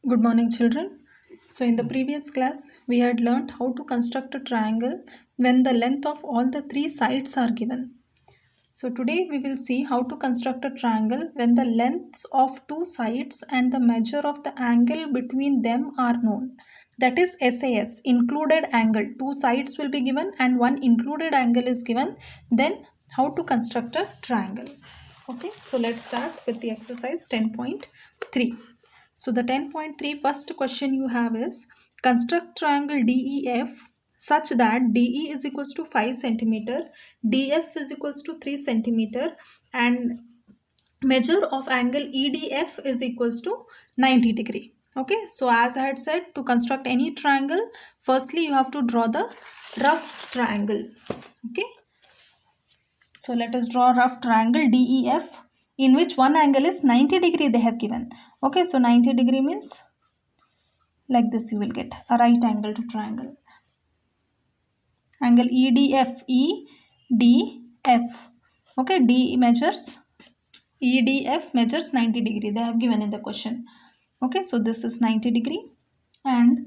Good morning, children. So, in the previous class, we had learned how to construct a triangle when the length of all the three sides are given. So, today we will see how to construct a triangle when the lengths of two sides and the measure of the angle between them are known. That is SAS, included angle. Two sides will be given and one included angle is given. Then, how to construct a triangle. Okay, so let's start with the exercise 10.3. So the 10.3 first question you have is construct triangle DEF such that DE is equals to 5 centimeter, DF is equals to 3 centimeter and measure of angle EDF is equals to 90 degree. Okay, so as I had said, to construct any triangle, firstly you have to draw the rough triangle. Okay, so let us draw a rough triangle DEF in which one angle is 90 degree they have given. Okay, so 90 degree means like this you will get a right angle to triangle. Angle EDF, EDF. Okay, EDF measures 90 degree. They have given in the question. Okay, so this is 90 degree and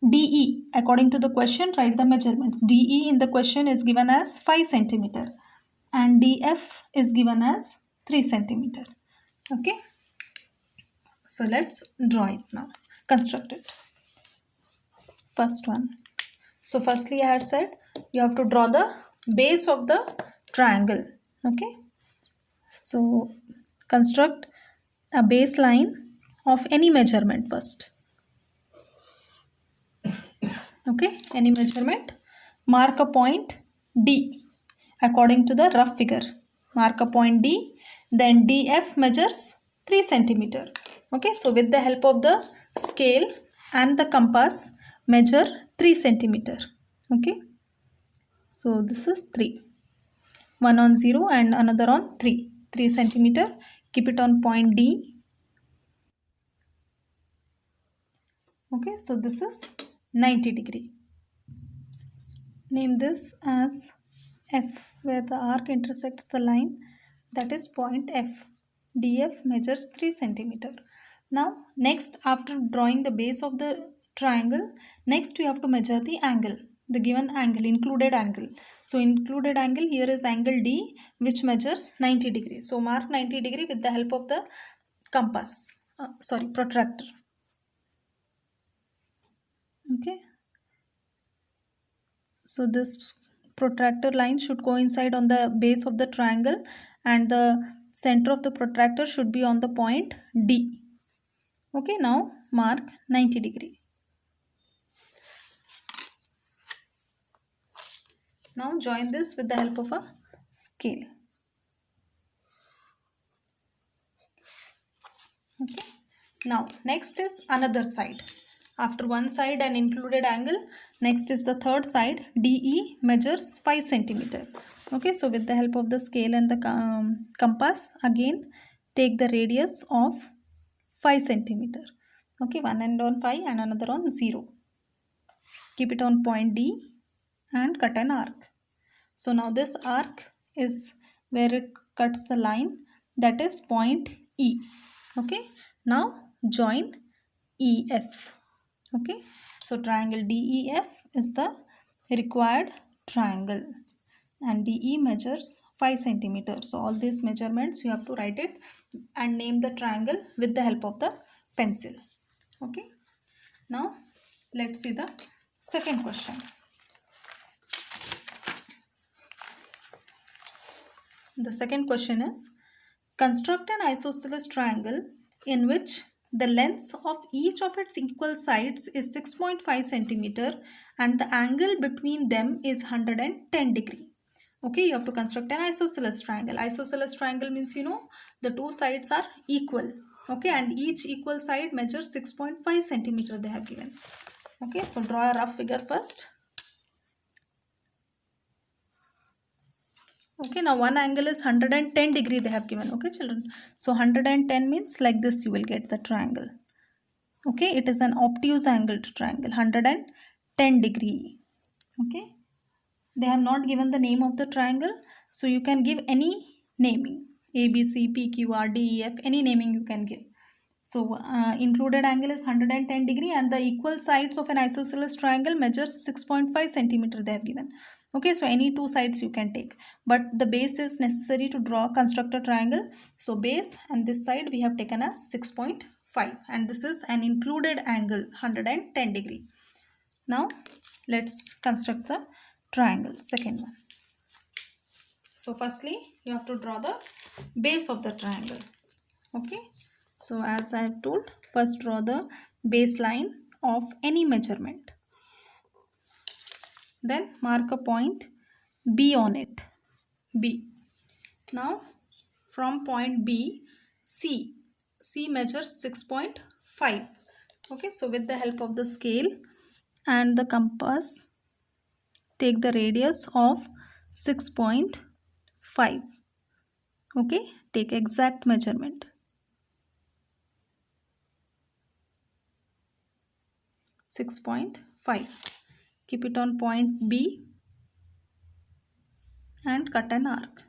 DE according to the question write the measurements. DE in the question is given as 5 centimeter and DF is given as 3 centimeter. Okay, so let's draw it now. Construct it. First one. So firstly I had said you have to draw the base of the triangle. Okay. So construct a baseline of any measurement first. Okay. Any measurement. Mark a point D according to the rough figure. Mark a point D. Then DF measures 3 centimeter. Okay. So with the help of the scale and the compass measure 3 centimeter. Okay. So this is 3. One on 0 and another on 3. 3 centimeter. Keep it on point D. Okay, so this is 90 degree. Name this as F, where the arc intersects the line, that is point F. DF measures 3 centimeter. Now, next after drawing the base of the triangle, next you have to measure the angle, the given angle, included angle. So, included angle here is angle D, which measures 90 degree. So, mark 90 degree with the help of the compass, protractor. Okay. So, this protractor line should coincide on the base of the triangle and the center of the protractor should be on the point D. Okay, now mark 90 degree. Now join this with the help of a scale. Okay. Now next is another side. After one side and included angle, next is the third side. DE measures 5 centimeter. Okay, so with the help of the scale and the compass, again take the radius of 5 centimeter. Okay, one end on 5 and another on 0. Keep it on point D and cut an arc. So now this arc is where it cuts the line, that is point E. Okay, now join EF. Okay, so triangle DEF is the required triangle and DE measures 5 centimeters. So all these measurements you have to write it and name the triangle with the help of the pencil. Okay, now let's see the second question. The second question is construct an isosceles triangle in which the lengths of each of its equal sides is 6.5 centimeter and the angle between them is 110 degree. Okay, you have to construct an isosceles triangle. Isosceles triangle means the two sides are equal. Okay, and each equal side measures 6.5 centimeter they have given. Okay, so draw a rough figure first. Okay, now one angle is 110 degree they have given. Okay, children. So 110 means like this you will get the triangle. Okay, it is an obtuse angled triangle, 110 degree. Okay, they have not given the name of the triangle. So you can give any naming. A, B, C, P, Q, R, D, E, F, any naming you can give. So included angle is 110 degree and the equal sides of an isosceles triangle measures 6.5 centimeter they have given. Okay, so any two sides you can take, but the base is necessary to draw construct a triangle. So base and this side we have taken as 6.5 and this is an included angle 110 degree. Now let's construct the triangle, second one. So firstly you have to draw the base of the triangle. Okay, so as I have told, first draw the baseline of any measurement, then mark a point B on it, B. Now from point B, C measures 6.5. Okay, so with the help of the scale and the compass, take the radius of 6.5. Okay, take exact measurement. 6.5. Keep it on point B and cut an arc.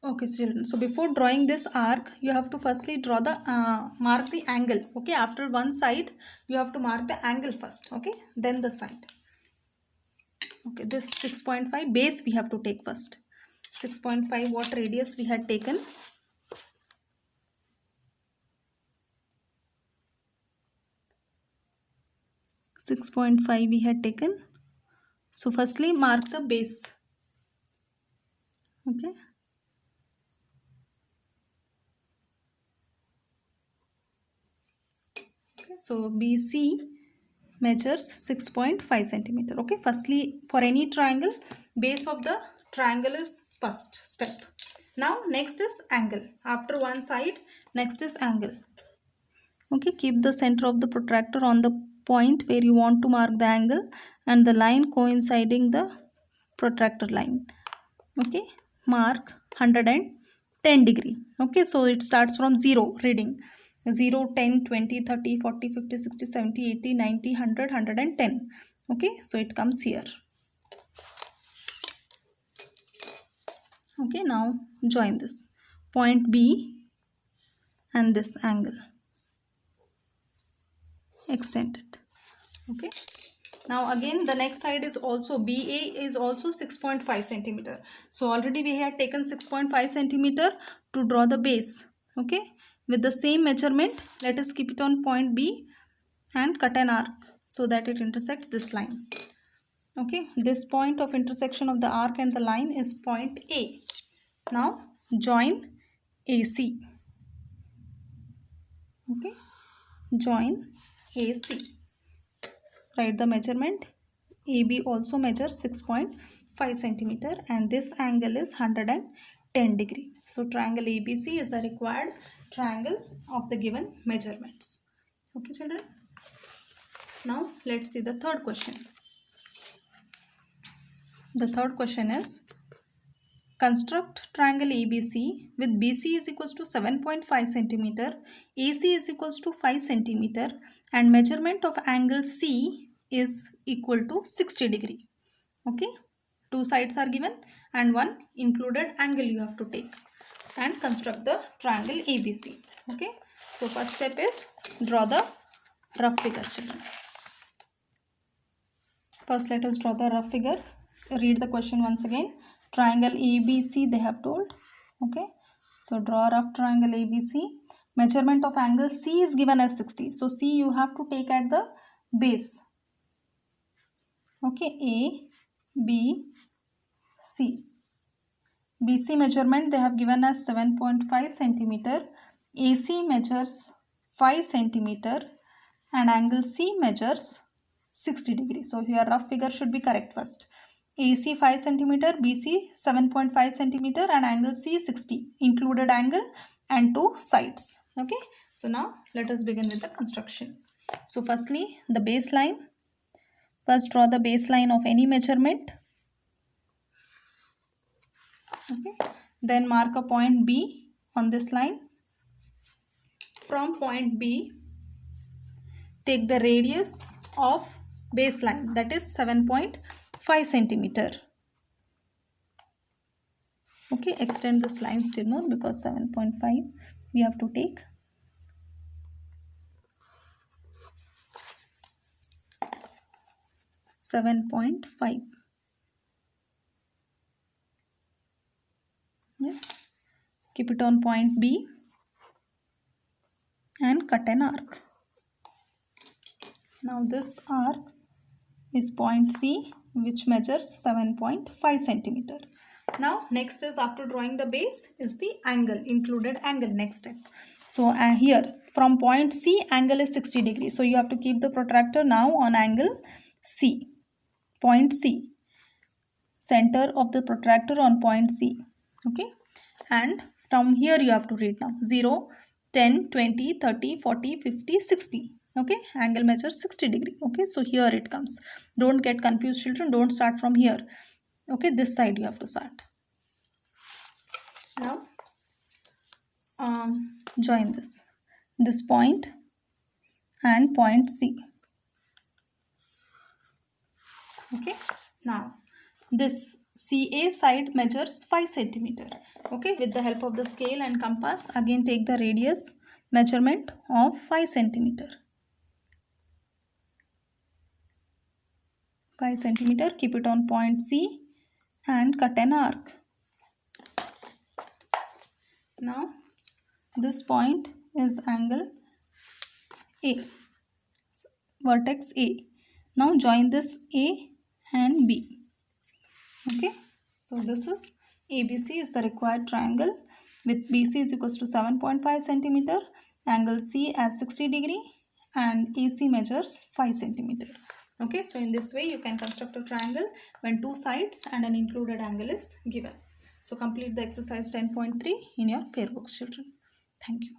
Okay, children. So before drawing this arc, you have to firstly draw the mark the angle. Okay, after one side, you have to mark the angle first. Okay, then the side. Okay, this 6.5 base we have to take first. 6.5 what radius we had taken. 6.5 we had taken. So firstly mark the base. Okay. Okay, so BC measures 6.5 centimeter. Okay, firstly for any triangle, base of the triangle is first step. Now next is angle. After one side, next is angle. Okay, keep the center of the protractor on the point where you want to mark the angle and the line coinciding the protractor line. Okay, mark 110 degree. Okay, so it starts from 0 reading 0, 10, 20, 30, 40, 50, 60, 70, 80, 90, 100, 110. Okay, so it comes here. Okay, now join this point B and this angle. Extend it. Okay, now again the next side is also BA is also 6.5 centimeter. So already we had taken 6.5 centimeter to draw the base. Okay, with the same measurement, let us keep it on point B and cut an arc so that it intersects this line. Okay, this point of intersection of the arc and the line is point A. Now join AC. Okay, join AC. Write the measurement. AB also measures 6.5 centimeter and this angle is 110 degree. So triangle ABC is a required triangle of the given measurements. Okay, children. Now let's see the third question. The third question is construct triangle ABC with BC is equals to 7.5 centimeter, AC is equals to 5 centimeter and measurement of angle C is equal to 60 degree. Okay, two sides are given and one included angle you have to take and construct the triangle ABC. Okay, so first step is draw the rough figure, children. First let us draw the rough figure. Read the question once again. Triangle ABC they have told. Okay, so draw a rough triangle ABC. Measurement of angle C is given as 60. So C you have to take at the base. Okay, A, B, C. BC measurement they have given as 7.5 centimeter. AC measures 5 centimeter and angle C measures 60 degrees. So here rough figure should be correct first. AC 5 centimeter, BC 7.5 centimeter and angle C 60. Included angle and two sides. Okay. So now let us begin with the construction. So firstly the baseline. First draw the baseline of any measurement. Okay. Then mark a point B on this line. From point B, take the radius of baseline, that is 7.5 centimeter. Okay, extend this line still more because 7.5 we have to take. .5. Yes. Keep it on point B and cut an arc. Now this arc is point C, which measures 7.5 centimeter. Now next is, after drawing the base, is the angle, included angle, next step. So here from point C, angle is 60 degrees. So you have to keep the protractor now on angle C, point C, center of the protractor on point C. Okay, and from here you have to read now 0, 10, 20, 30, 40, 50, 60. Okay, angle measures 60 degree. Okay, so here it comes. Don't get confused, children. Don't start from here. Okay, this side you have to start. Now join this point and point C. Okay, now this CA side measures 5 centimeter. Okay, with the help of the scale and compass, again take the radius measurement of 5 centimeter. 5 centimeter, keep it on point C and cut an arc. Now this point is angle A, vertex A. Now join this A and B. Okay, so this is ABC is the required triangle with BC is equals to 7.5 centimeter, angle C as 60 degree, and AC measures 5 centimeter. Okay, so in this way you can construct a triangle when two sides and an included angle is given. So complete the exercise 10.3 in your fair books, children. Thank you.